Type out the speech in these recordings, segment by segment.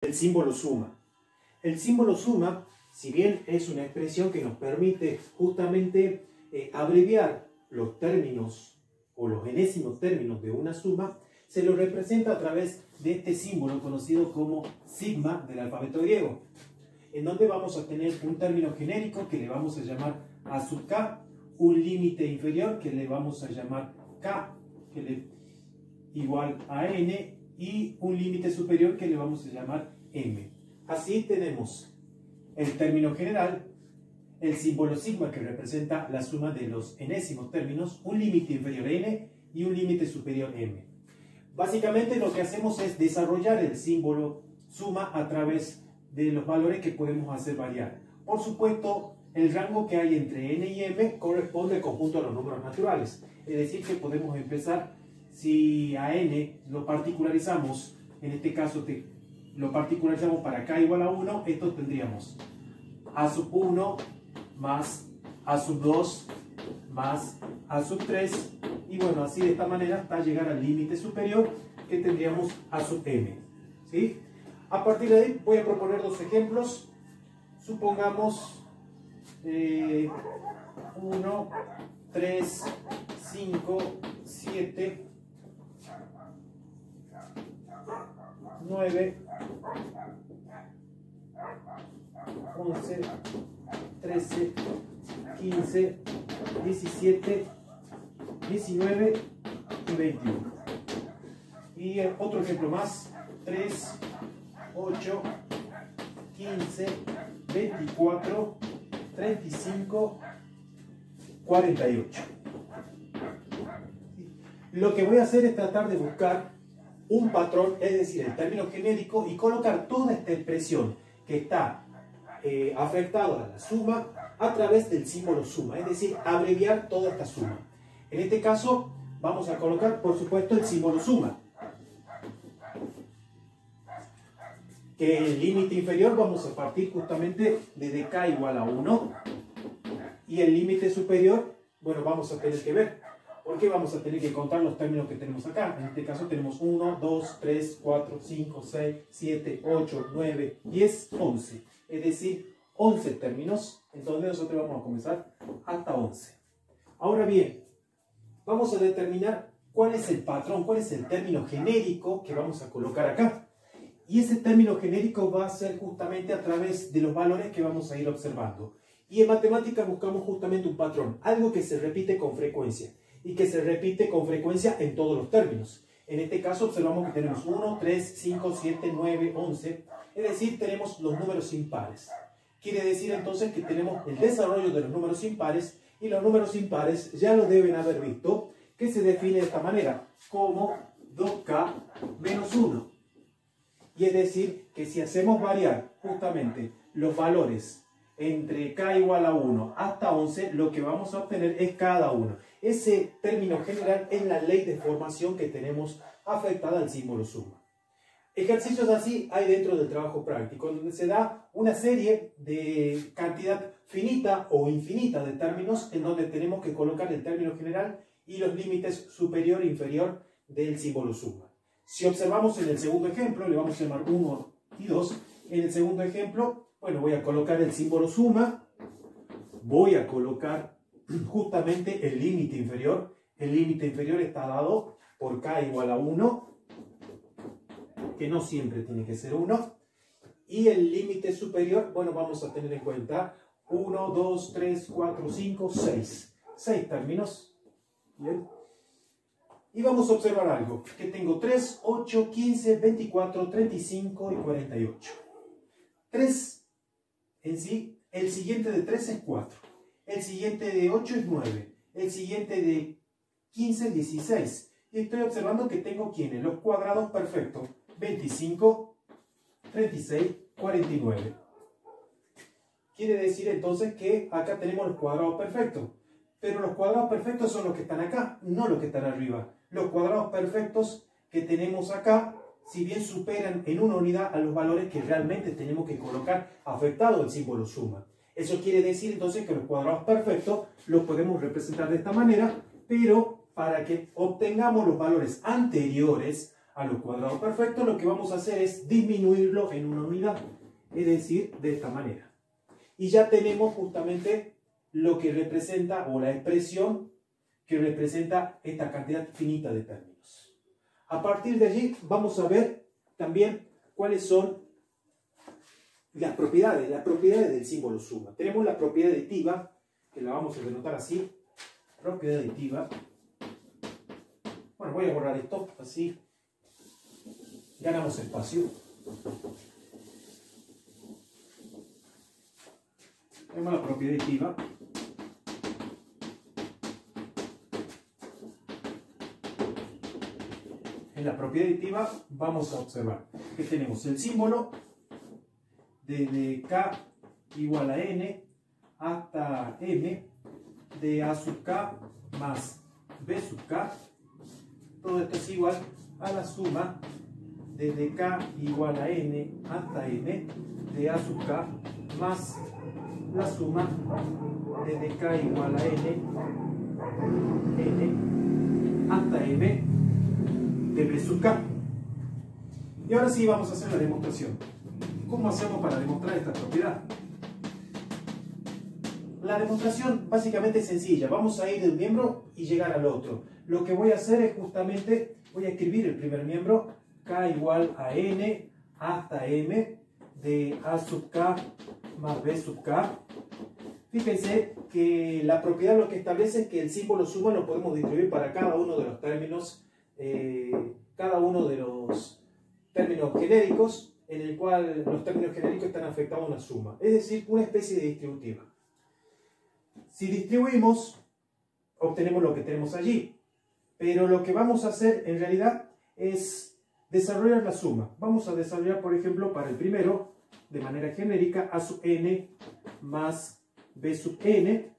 El símbolo suma. El símbolo suma, si bien es una expresión que nos permite justamente abreviar los términos o los enésimos términos de una suma, se lo representa a través de este símbolo conocido como sigma del alfabeto griego, en donde vamos a tener un término genérico que le vamos a llamar A sub k, un límite inferior que le vamos a llamar k, que le igual a n, y un límite superior que le vamos a llamar m. Así tenemos el término general, el símbolo sigma que representa la suma de los enésimos términos, un límite inferior n y un límite superior m. Básicamente lo que hacemos es desarrollar el símbolo suma a través de los valores que podemos hacer variar. Por supuesto, el rango que hay entre n y m corresponde al conjunto de los números naturales. Es decir, que podemos empezar, si a n lo particularizamos, en este caso lo particularizamos para k igual a 1, esto tendríamos a sub 1 más a sub 2 más a sub 3, y bueno, así de esta manera hasta llegar al límite superior que tendríamos a sub m. ¿Sí? A partir de ahí voy a proponer dos ejemplos. Supongamos 1, 3, 5, 7, 9, 11, 13, 15, 17, 19 y 21. Y otro ejemplo más: 3, 8, 15, 24, 35, 48. Lo que voy a hacer es tratar de buscar un patrón, es decir, el término genérico, y colocar toda esta expresión que está afectada a la suma a través del símbolo suma, es decir, abreviar toda esta suma. En este caso vamos a colocar, por supuesto, el símbolo suma, que el límite inferior vamos a partir justamente desde k igual a 1, y el límite superior, bueno, vamos a tener que ver, porque vamos a tener que contar los términos que tenemos acá. En este caso tenemos 1, 2, 3, 4, 5, 6, 7, 8, 9, 10, 11. Es decir, 11 términos. Entonces nosotros vamos a comenzar hasta 11. Ahora bien, vamos a determinar cuál es el patrón, cuál es el término genérico que vamos a colocar acá. Y ese término genérico va a ser justamente a través de los valores que vamos a ir observando. Y en matemáticas buscamos justamente un patrón, algo que se repite con frecuencia, y que se repite con frecuencia en todos los términos. En este caso observamos que tenemos 1, 3, 5, 7, 9, 11, es decir, tenemos los números impares. Quiere decir entonces que tenemos el desarrollo de los números impares, y los números impares ya lo deben haber visto, que se define de esta manera, como 2k menos 1. Y es decir, que si hacemos variar justamente los valores entre k igual a 1 hasta 11, lo que vamos a obtener es cada uno. Ese término general es la ley de formación que tenemos afectada al símbolo suma. Ejercicios así hay dentro del trabajo práctico, donde se da una serie de cantidad finita o infinita de términos, en donde tenemos que colocar el término general y los límites superior e inferior del símbolo suma. Si observamos en el segundo ejemplo, le vamos a llamar 1 y 2. En el segundo ejemplo, bueno, voy a colocar el símbolo suma, voy a colocar justamente el límite inferior. El límite inferior está dado por k igual a 1, que no siempre tiene que ser 1. Y el límite superior, bueno, vamos a tener en cuenta 1, 2, 3, 4, 5, 6. 6 términos. Bien. Y vamos a observar algo, que tengo 3, 8, 15, 24, 35 y 48. 3 en sí, el siguiente de 3 es 4, el siguiente de 8 es 9, el siguiente de 15 es 16. Y estoy observando que tengo ¿quiénes? Los cuadrados perfectos, 25, 36, 49. Quiere decir entonces que acá tenemos los cuadrados perfectos. Pero los cuadrados perfectos son los que están acá, no los que están arriba. Los cuadrados perfectos que tenemos acá, si bien superan en una unidad a los valores que realmente tenemos que colocar afectado al símbolo suma. Eso quiere decir entonces que los cuadrados perfectos los podemos representar de esta manera, pero para que obtengamos los valores anteriores a los cuadrados perfectos, lo que vamos a hacer es disminuirlo en una unidad, es decir, de esta manera. Y ya tenemos justamente lo que representa, o la expresión que representa esta cantidad finita de términos. A partir de allí vamos a ver también cuáles son las propiedades del símbolo suma. Tenemos la propiedad aditiva, que la vamos a denotar así, propiedad aditiva. Bueno, voy a borrar esto, así ganamos espacio. Tenemos la propiedad aditiva. En la propiedad aditiva vamos a observar que tenemos el símbolo desde k igual a n hasta m de a sub k más b sub k. Todo esto es igual a la suma desde k igual a n hasta m de a sub k más la suma desde k igual a n hasta m de b sub k. Y ahora sí vamos a hacer la demostración. ¿Cómo hacemos para demostrar esta propiedad? La demostración básicamente es sencilla. Vamos a ir de un miembro y llegar al otro. Lo que voy a hacer es justamente, voy a escribir el primer miembro, k igual a n hasta m de a sub k más b sub k. Fíjense que la propiedad lo que establece es que el símbolo suma lo podemos distribuir para cada uno de los términos, genéricos, en el cual los términos genéricos están afectados a una suma, es decir, una especie de distributiva. Si distribuimos, obtenemos lo que tenemos allí, pero lo que vamos a hacer en realidad es desarrollar la suma. Vamos a desarrollar, por ejemplo, para el primero, de manera genérica, a sub n más b sub n.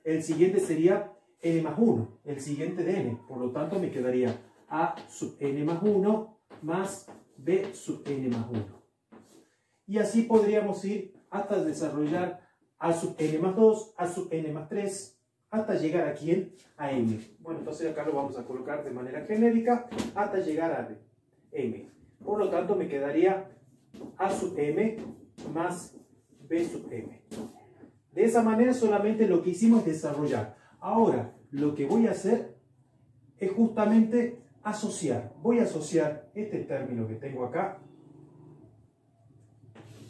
El siguiente sería n más 1, el siguiente de n. Por lo tanto, me quedaría a sub n más 1 más b sub n más 1. Y así podríamos ir hasta desarrollar a sub n más 2, a sub n más 3, hasta llegar a ¿quién? A m. Bueno, entonces acá lo vamos a colocar de manera genérica hasta llegar a m. Por lo tanto, me quedaría a sub m más b sub m. De esa manera solamente lo que hicimos es desarrollar. Ahora, lo que voy a hacer es justamente asociar. Voy a asociar este término que tengo acá,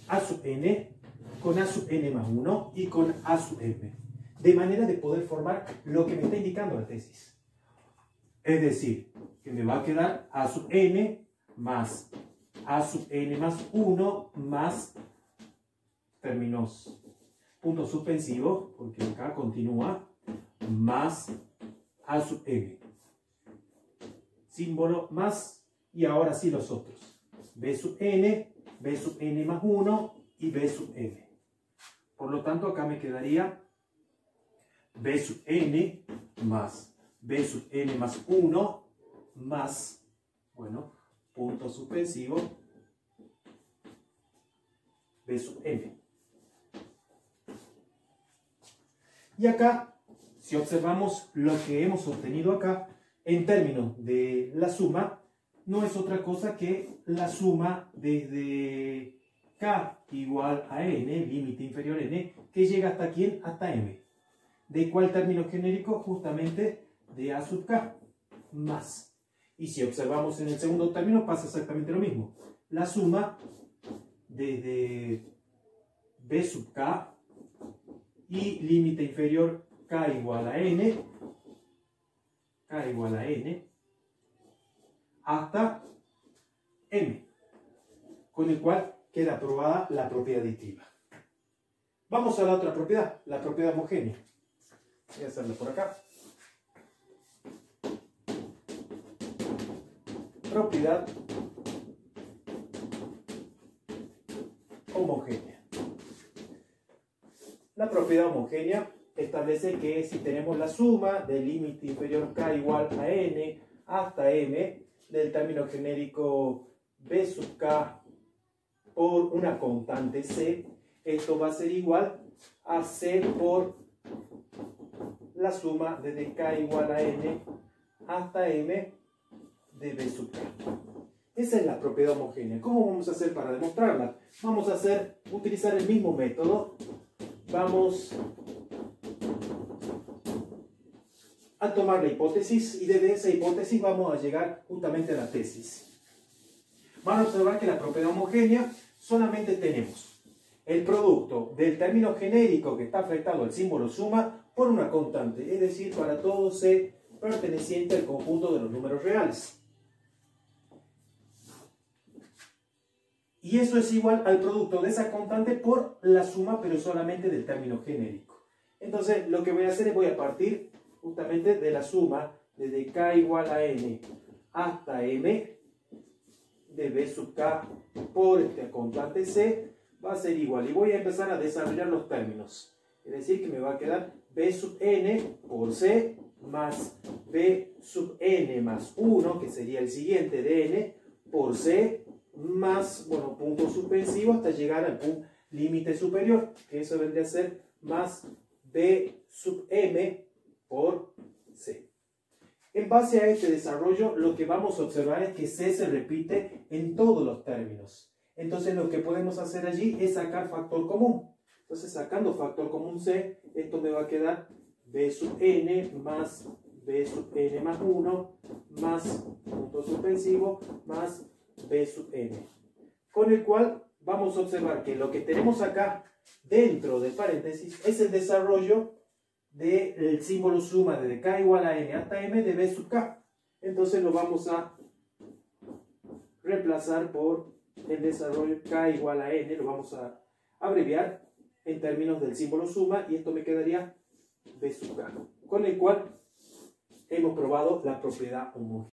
a sub n, con a sub n más 1 y con a sub m, de manera de poder formar lo que me está indicando la tesis. Es decir, que me va a quedar a sub n más a sub n más 1 más términos punto suspensivo, porque acá continúa, más a sub m. Símbolo más, y ahora sí los otros. b sub n más 1 y b sub m. Por lo tanto, acá me quedaría b sub n más b sub n más 1 más, bueno, punto suspensivo, b sub n. Y acá, si observamos lo que hemos obtenido acá, en términos de la suma, no es otra cosa que la suma desde k igual a n, límite inferior a n, que llega hasta ¿quién? Hasta m. ¿De cuál término genérico? Justamente de a sub k, más. Y si observamos en el segundo término, pasa exactamente lo mismo. La suma desde b sub k y límite inferior k igual a n, hasta m, con el cual queda aprobada la propiedad aditiva. Vamos a la otra propiedad, la propiedad homogénea. Voy a hacerla por acá. Propiedad homogénea. La propiedad homogénea establece que si tenemos la suma del límite inferior k igual a n hasta m del término genérico b sub k por una constante c, esto va a ser igual a c por la suma desde k igual a n hasta m de b sub k. Esa es la propiedad homogénea. ¿Cómo vamos a hacer para demostrarla? Vamos a utilizar el mismo método. Vamos a tomar la hipótesis y desde esa hipótesis vamos a llegar justamente a la tesis. Van a observar que la propiedad homogénea solamente tenemos el producto del término genérico que está afectado al símbolo suma por una constante, es decir, para todo C perteneciente al conjunto de los números reales. Y eso es igual al producto de esa constante por la suma, pero solamente del término genérico. Entonces, lo que voy a hacer es voy a partir justamente de la suma desde k igual a n hasta m de b sub k por esta constante c va a ser igual. Y voy a empezar a desarrollar los términos. Es decir, que me va a quedar b sub n por c más b sub n más 1, que sería el siguiente de n, por c más, bueno, punto suspensivo hasta llegar al punto límite superior, que eso vendría a ser más b sub m por c. En base a este desarrollo, lo que vamos a observar es que c se repite en todos los términos. Entonces, lo que podemos hacer allí es sacar factor común. Entonces, sacando factor común c, esto me va a quedar b sub n más b sub n más 1 más punto suspensivo más b sub n. Con el cual vamos a observar que lo que tenemos acá dentro del paréntesis es el desarrollo del símbolo suma desde k igual a n hasta m de b sub k. Entonces lo vamos a reemplazar por el desarrollo k igual a n, lo vamos a abreviar en términos del símbolo suma y esto me quedaría b sub k. Con el cual hemos probado la propiedad homogénea.